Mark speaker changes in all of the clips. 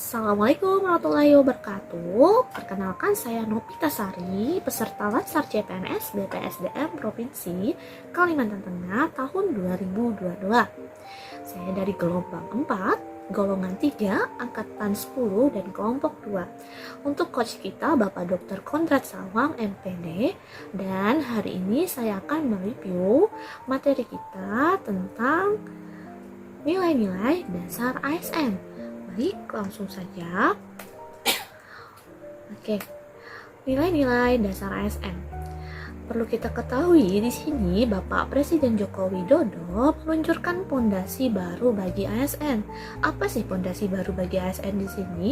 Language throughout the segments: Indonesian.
Speaker 1: Assalamualaikum warahmatullahi wabarakatuh. Perkenalkan saya Novita Sari, peserta Lansar CPNS BPSDM Provinsi Kalimantan Tengah tahun 2022. Saya dari gelombang 4, golongan 3, angkatan 10 dan kelompok 2. Untuk coach kita Bapak Dr. Kondrat Sawang MPD, dan hari ini saya akan mereview materi kita tentang nilai-nilai dasar ASN. Baik, langsung saja. Oke, nilai-nilai dasar ASN. Perlu kita ketahui di sini Bapak Presiden Joko Widodo meluncurkan pondasi baru bagi ASN. Apa sih pondasi baru bagi ASN di sini?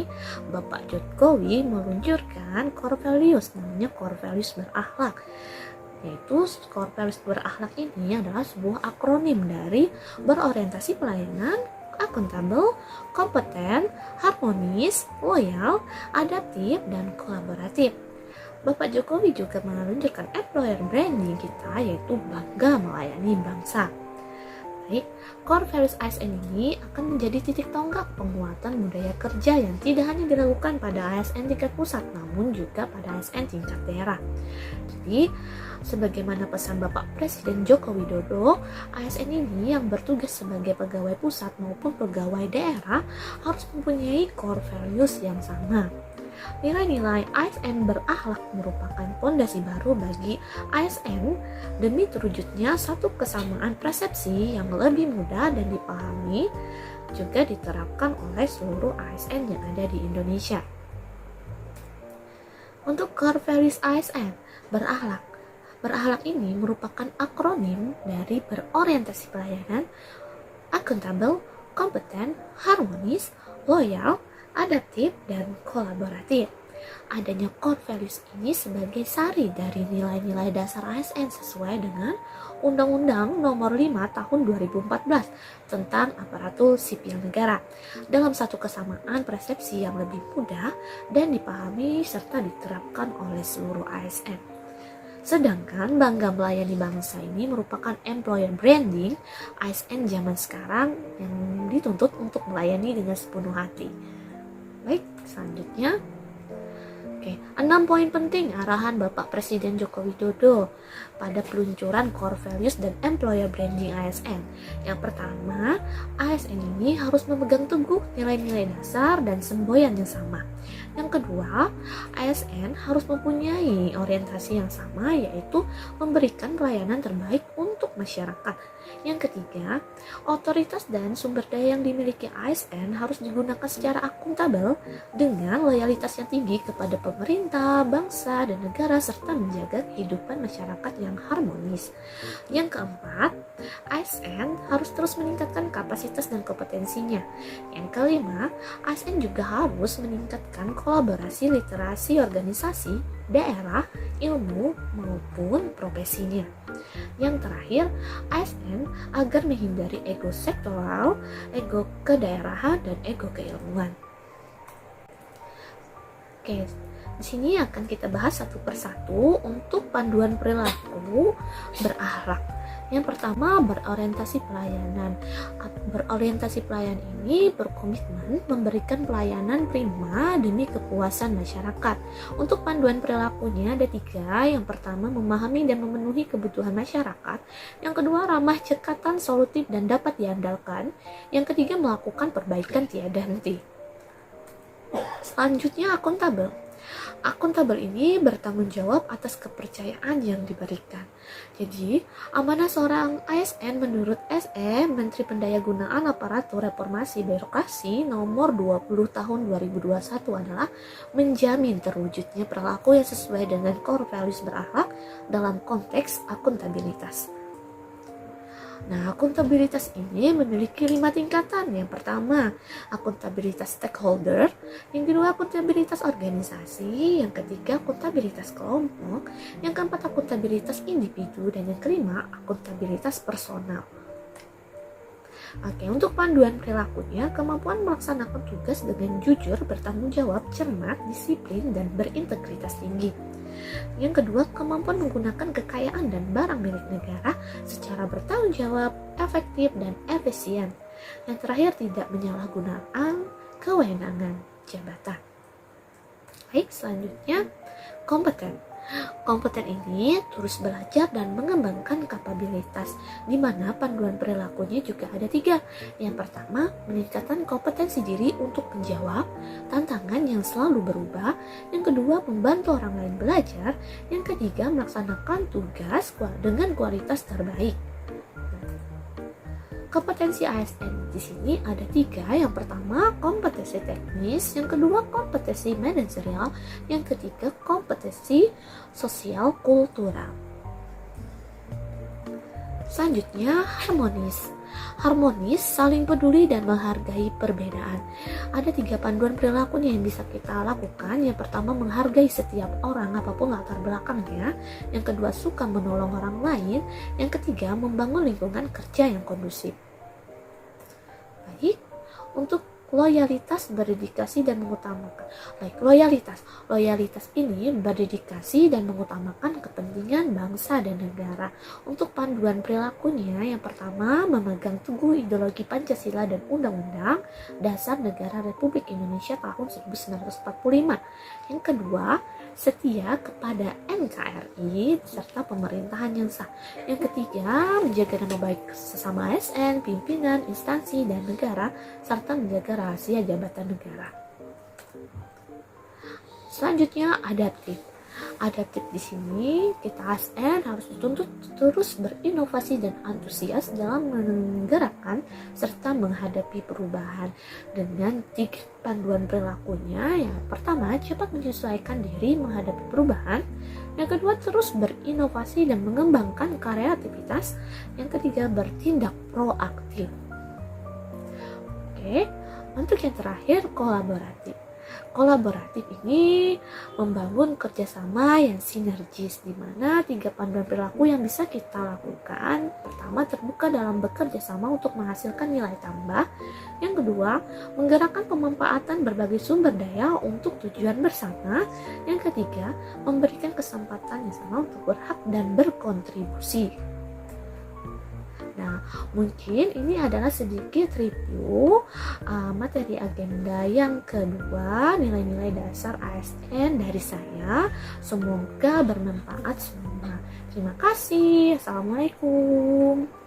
Speaker 1: Bapak Jokowi meluncurkan core values, namanya core values berakhlak. Yaitu core values berakhlak ini adalah sebuah akronim dari berorientasi pelayanan, akuntabel, kompeten, harmonis, loyal, adaptif, dan kolaboratif. Bapak Jokowi juga meluncurkan employer branding kita, yaitu bangga melayani bangsa. Baik, core values ASN ini akan menjadi titik tonggak penguatan budaya kerja yang tidak hanya dilakukan pada ASN tingkat pusat, namun juga pada ASN tingkat daerah. Jadi, sebagaimana pesan Bapak Presiden Joko Widodo, ASN ini yang bertugas sebagai pegawai pusat maupun pegawai daerah harus mempunyai core values yang sama. Nilai-nilai ASN berakhlak merupakan fondasi baru bagi ASN demi terwujudnya satu kesamaan persepsi yang lebih mudah dan dipahami, juga diterapkan oleh seluruh ASN yang ada di Indonesia. Untuk core values ASN berakhlak, berakhlak ini merupakan akronim dari berorientasi pelayanan, akuntabel, kompeten, harmonis, loyal, adaptif, dan kolaboratif. Adanya core values ini sebagai sari dari nilai-nilai dasar ASN sesuai dengan Undang-Undang Nomor 5 Tahun 2014 tentang Aparatur Sipil Negara dalam satu kesamaan persepsi yang lebih mudah dan dipahami serta diterapkan oleh seluruh ASN. Sedangkan bangga melayani bangsa ini merupakan employer branding ASN zaman sekarang yang dituntut untuk melayani dengan sepenuh hati. Baik, selanjutnya. Oke, 6 poin penting arahan Bapak Presiden Joko Widodo pada peluncuran core values dan employer branding ASN. Yang pertama, ASN ini harus memegang teguh nilai-nilai dasar dan semboyan yang sama. Yang kedua, ASN harus mempunyai orientasi yang sama, yaitu memberikan pelayanan terbaik untuk masyarakat. Yang ketiga, otoritas dan sumber daya yang dimiliki ASN harus digunakan secara akuntabel dengan loyalitas yang tinggi kepada pemerintah, bangsa, dan negara, serta menjaga kehidupan masyarakat yang harmonis. Yang keempat, ASN harus terus meningkatkan kapasitas dan kompetensinya. Yang kelima, ASN juga harus meningkatkan kolaborasi literasi organisasi, daerah, ilmu, maupun profesinya. Yang terakhir, ASN agar menghindari ego sektoral, ego kedaerahan, dan ego keilmuan. Oke, di sini akan kita bahas satu persatu untuk panduan perilaku berakhlak. Yang pertama, berorientasi pelayanan. Berorientasi pelayanan ini berkomitmen memberikan pelayanan prima demi kepuasan masyarakat. Untuk panduan perilakunya ada 3. Yang pertama, memahami dan memenuhi kebutuhan masyarakat. Yang kedua, ramah, cekatan, solutif, dan dapat diandalkan. Yang ketiga, melakukan perbaikan tiada henti. Selanjutnya, akuntabel. Akuntabel ini bertanggung jawab atas kepercayaan yang diberikan. Jadi, amanah seorang ASN menurut SE Menteri Pendayagunaan Aparatur Reformasi Birokrasi Nomor 20 Tahun 2021 adalah menjamin terwujudnya perilaku yang sesuai dengan core values berakhlak dalam konteks akuntabilitas. Nah, akuntabilitas ini memiliki 5 tingkatan. Yang pertama, akuntabilitas stakeholder. Yang kedua, akuntabilitas organisasi. Yang ketiga, akuntabilitas kelompok. Yang keempat, akuntabilitas individu. Dan yang kelima, akuntabilitas personal. Oke, untuk panduan perilakunya, kemampuan melaksanakan tugas dengan jujur, bertanggung jawab, cermat, disiplin, dan berintegritas tinggi. Yang kedua, kemampuan menggunakan kekayaan dan barang milik negara secara bertanggung jawab, efektif, dan efisien. Yang terakhir, tidak menyalahgunakan kewenangan. jabatan. Baik, selanjutnya kompeten. Kompeten ini terus belajar dan mengembangkan kapabilitas, di mana panduan perilakunya juga ada 3. Yang pertama, meningkatkan kompetensi diri untuk menjawab tantangan yang selalu berubah. Yang kedua, membantu orang lain belajar. Yang ketiga, melaksanakan tugas dengan kualitas terbaik. Kompetensi ASN di sini ada 3. Yang pertama, kompetensi teknis. Yang kedua, kompetensi manajerial. Yang ketiga, kompetensi sosial kultural. Selanjutnya, harmonis. Harmonis, saling peduli dan menghargai perbedaan. Ada 3 panduan perilakunya yang bisa kita lakukan. Yang pertama, menghargai setiap orang apapun latar belakangnya. Yang kedua, suka menolong orang lain. Yang ketiga, membangun lingkungan kerja yang kondusif. Baik, untuk loyalitas, berdedikasi dan mengutamakan. Baik, loyalitas ini berdedikasi dan mengutamakan kepentingan bangsa dan negara. Untuk panduan perilakunya, yang pertama, memegang teguh ideologi Pancasila dan Undang-Undang Dasar Negara Republik Indonesia tahun 1945. Yang kedua, setia kepada NKRI serta pemerintahan yang sah. Yang ketiga, menjaga nama baik sesama ASN, pimpinan, instansi, dan negara, serta menjaga rahasia jabatan negara. Selanjutnya, adaptif. Adaptif di sini kita ASN harus dituntut terus berinovasi dan antusias dalam menggerakkan serta menghadapi perubahan dengan 3 panduan perilakunya. Yang pertama, cepat menyesuaikan diri menghadapi perubahan. Yang kedua, terus berinovasi dan mengembangkan kreativitas. Yang ketiga, bertindak proaktif. Oke, untuk yang terakhir, kolaboratif. Kolaboratif ini membangun kerjasama yang sinergis, di mana 3 panduan perilaku yang bisa kita lakukan. Pertama, terbuka dalam bekerja sama untuk menghasilkan nilai tambah. Yang kedua, menggerakkan pemanfaatan berbagai sumber daya untuk tujuan bersama. Yang ketiga, memberikan kesempatan yang sama untuk berhak dan berkontribusi. Nah, mungkin ini adalah sedikit review materi agenda yang kedua, nilai-nilai dasar ASN dari saya. Semoga bermanfaat semua. Terima kasih. Assalamualaikum.